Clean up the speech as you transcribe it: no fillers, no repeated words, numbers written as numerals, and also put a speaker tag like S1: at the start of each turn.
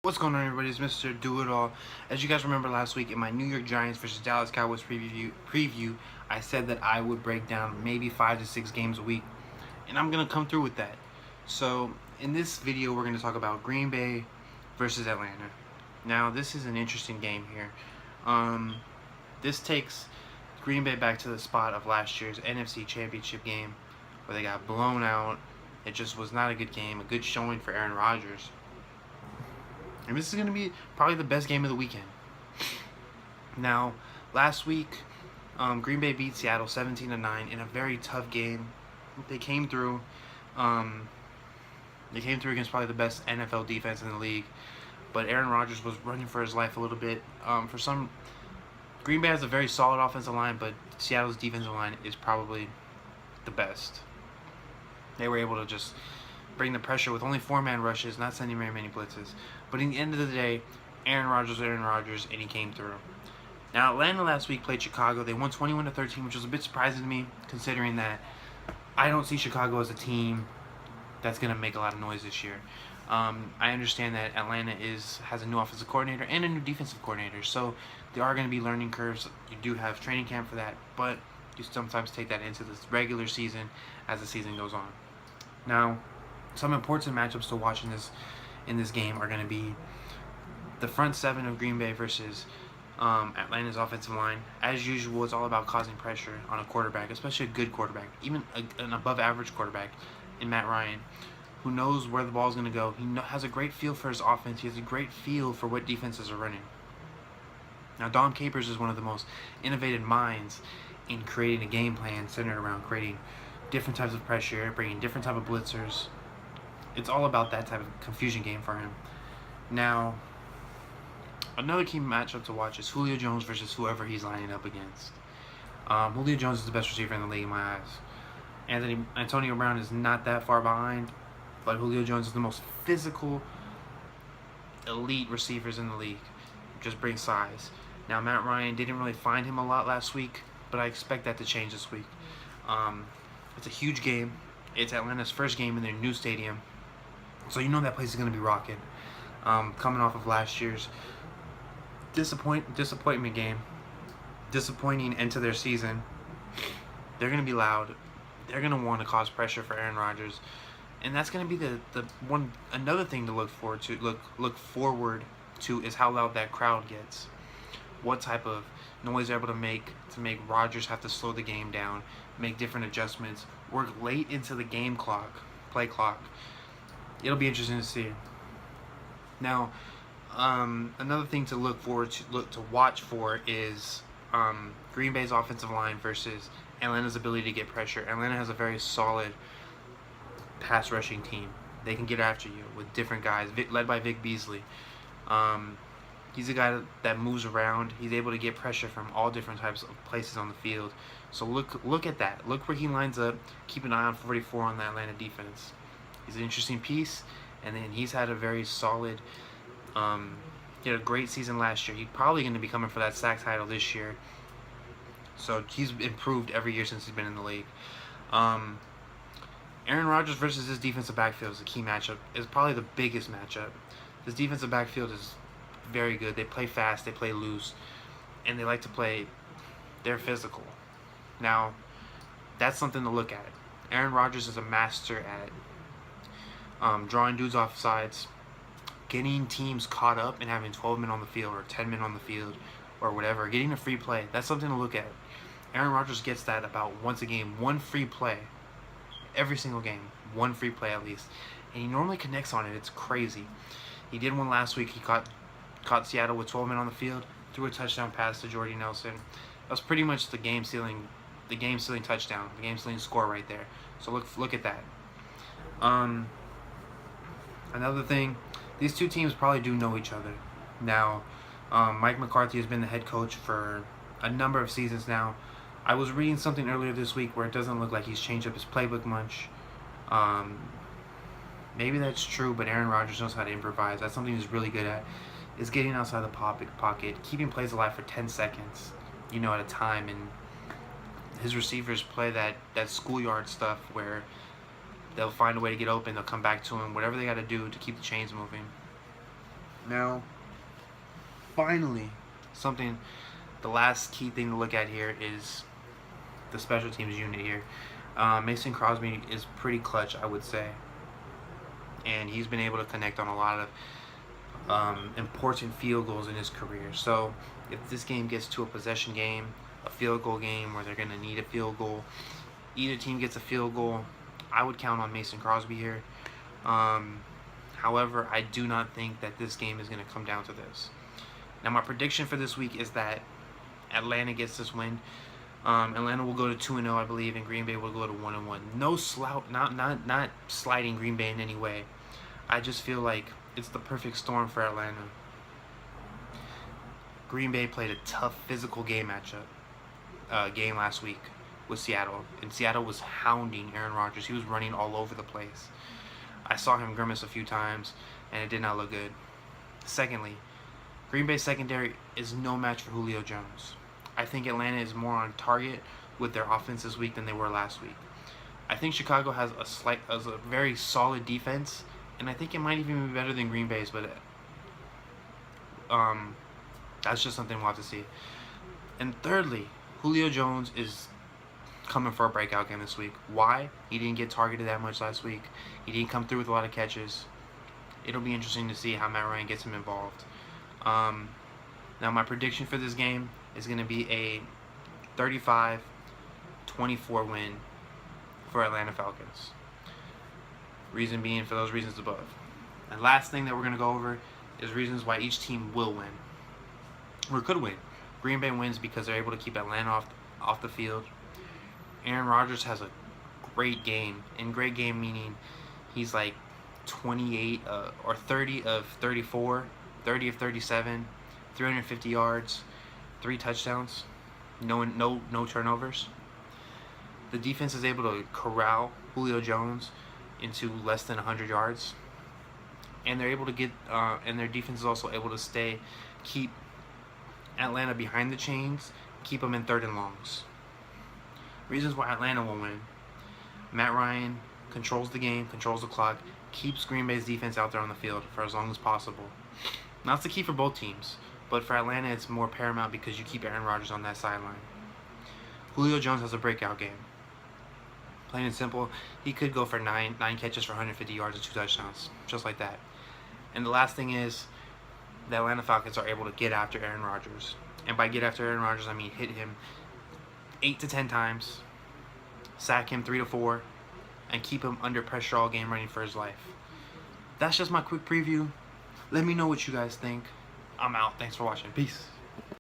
S1: What's going on, everybody? It's Mr. Do It All. As you guys remember last week in my New York Giants versus Dallas Cowboys preview, I said that I would break down maybe 5 to 6 games a week, and I'm gonna come through with that. So in this video, we're gonna talk about Green Bay versus Atlanta. Now this is an interesting game here. This takes Green Bay back to the spot of last year's NFC Championship game, where they got blown out. It just was not a good game. A good showing for Aaron Rodgers. And this is going to be probably the best game of the weekend. Now, last week, Green Bay beat Seattle 17-9 in a very tough game. They came through. They came through against probably the best NFL defense in the league. But Aaron Rodgers was running for his life a little bit. Green Bay has a very solid offensive line, but Seattle's defensive line is probably the best. They were able to just bring the pressure with only 4-man rushes, not sending very many blitzes. But in the end of the day, Aaron Rodgers, and he came through. Now, Atlanta last week played Chicago. They won 21-13, which was a bit surprising to me, considering that I don't see Chicago as a team that's going to make a lot of noise this year. I understand that Atlanta has a new offensive coordinator and a new defensive coordinator, so there are going to be learning curves. You do have training camp for that, but you sometimes take that into this regular season as the season goes on. Now, some important matchups to watch in this game are going to be the front seven of Green Bay versus Atlanta's offensive line. As usual, it's all about causing pressure on a quarterback, especially a good quarterback, even an above-average quarterback in Matt Ryan, who knows where the ball is going to go. He has a great feel for his offense. He has a great feel for what defenses are running. Now, Dom Capers is one of the most innovative minds in creating a game plan centered around creating different types of pressure, bringing different type of blitzers. It's all about that type of confusion game for him. Now, another key matchup to watch is Julio Jones versus whoever he's lining up against. Julio Jones is the best receiver in the league in my eyes. Antonio Brown is not that far behind, but Julio Jones is the most physical, elite receivers in the league. Just brings size. Now, Matt Ryan didn't really find him a lot last week, but I expect that to change this week. It's a huge game. It's Atlanta's first game in their new stadium. So you know that place is going to be rocking. Coming off of last year's disappointment game, disappointing end to their season, they're going to be loud. They're going to want to cause pressure for Aaron Rodgers, and that's going to be another thing to look forward to is how loud that crowd gets. What type of noise they're able to make Rodgers have to slow the game down, make different adjustments, work late into the play clock. It'll be interesting to see. Now, another thing to watch for is Green Bay's offensive line versus Atlanta's ability to get pressure. Atlanta has a very solid pass rushing team. They can get after you with different guys, led by Vic Beasley. He's a guy that moves around. He's able to get pressure from all different types of places on the field. So look at that. Look where he lines up. Keep an eye on 44 on the Atlanta defense. He's an interesting piece, and then he's had a very solid, he had a great season last year. He's probably going to be coming for that sack title this year. So he's improved every year since he's been in the league. Aaron Rodgers versus his defensive backfield is a key matchup. It's probably the biggest matchup. This defensive backfield is very good. They play fast, they play loose, and they like to play. They're physical. Now, that's something to look at. Aaron Rodgers is a master at drawing dudes off sides, getting teams caught up and having 12 men on the field or 10 men on the field or whatever, getting a free play. That's something to look at. Aaron Rodgers gets that about once a game, one free play. Every single game, one free play at least. And he normally connects on it. It's crazy. He did one last week. He caught Seattle with 12 men on the field, threw a touchdown pass to Jordy Nelson. That was pretty much the game-sealing touchdown, the game-sealing score right there. So look at that. Another thing, these two teams probably do know each other. Now, Mike McCarthy has been the head coach for a number of seasons now. I was reading something earlier this week where it doesn't look like he's changed up his playbook much. Maybe that's true, but Aaron Rodgers knows how to improvise. That's something he's really good at, is getting outside the pocket, keeping plays alive for 10 seconds, at a time. And his receivers play that schoolyard stuff where they'll find a way to get open, they'll come back to him, whatever they got to do to keep the chains moving. Now, finally, the last key thing to look at here is the special teams unit here. Mason Crosby is pretty clutch, I would say. And he's been able to connect on a lot of important field goals in his career. So if this game gets to a possession game, a field goal game where they're going to need a field goal, either team gets a field goal, I would count on Mason Crosby here. However, I do not think that this game is going to come down to this. Now, my prediction for this week is that Atlanta gets this win. Atlanta will go to 2-0, I believe, and Green Bay will go to 1-1. No slouch, not sliding Green Bay in any way. I just feel like it's the perfect storm for Atlanta. Green Bay played a tough physical game last week with Seattle, and Seattle was hounding Aaron Rodgers. He was running all over the place. I saw him grimace a few times, and it did not look good. Secondly, Green Bay's secondary is no match for Julio Jones. I think Atlanta is more on target with their offense this week than they were last week. I think Chicago has a very solid defense, and I think it might even be better than Green Bay's, but that's just something we'll have to see. And thirdly, Julio Jones is coming for a breakout game this week. Why? He didn't get targeted that much last week. He didn't come through with a lot of catches. It'll be interesting to see how Matt Ryan gets him involved. Now, my prediction for this game is going to be a 35-24 win for Atlanta Falcons. Reason being for those reasons above. And last thing that we're going to go over is reasons why each team will win. Or could win. Green Bay wins because they're able to keep Atlanta off the field. Aaron Rodgers has a great game. And great game meaning he's like 28 or 30 of 34, 30 of 37, 350 yards, 3 touchdowns, no turnovers. The defense is able to corral Julio Jones into less than 100 yards, and they're able to get and their defense is also able to keep Atlanta behind the chains, keep them in 3rd and longs. Reasons why Atlanta will win: Matt Ryan controls the game, controls the clock, keeps Green Bay's defense out there on the field for as long as possible. That's the key for both teams, but for Atlanta it's more paramount because you keep Aaron Rodgers on that sideline. Julio Jones has a breakout game. Plain and simple, he could go for 9 catches for 150 yards and 2 touchdowns, just like that. And the last thing is, the Atlanta Falcons are able to get after Aaron Rodgers. And by get after Aaron Rodgers, I mean hit him 8 to 10 times, sack him 3 to 4, and keep him under pressure all game running for his life. That's just my quick preview. Let me know what you guys think. I'm out. Thanks for watching. Peace.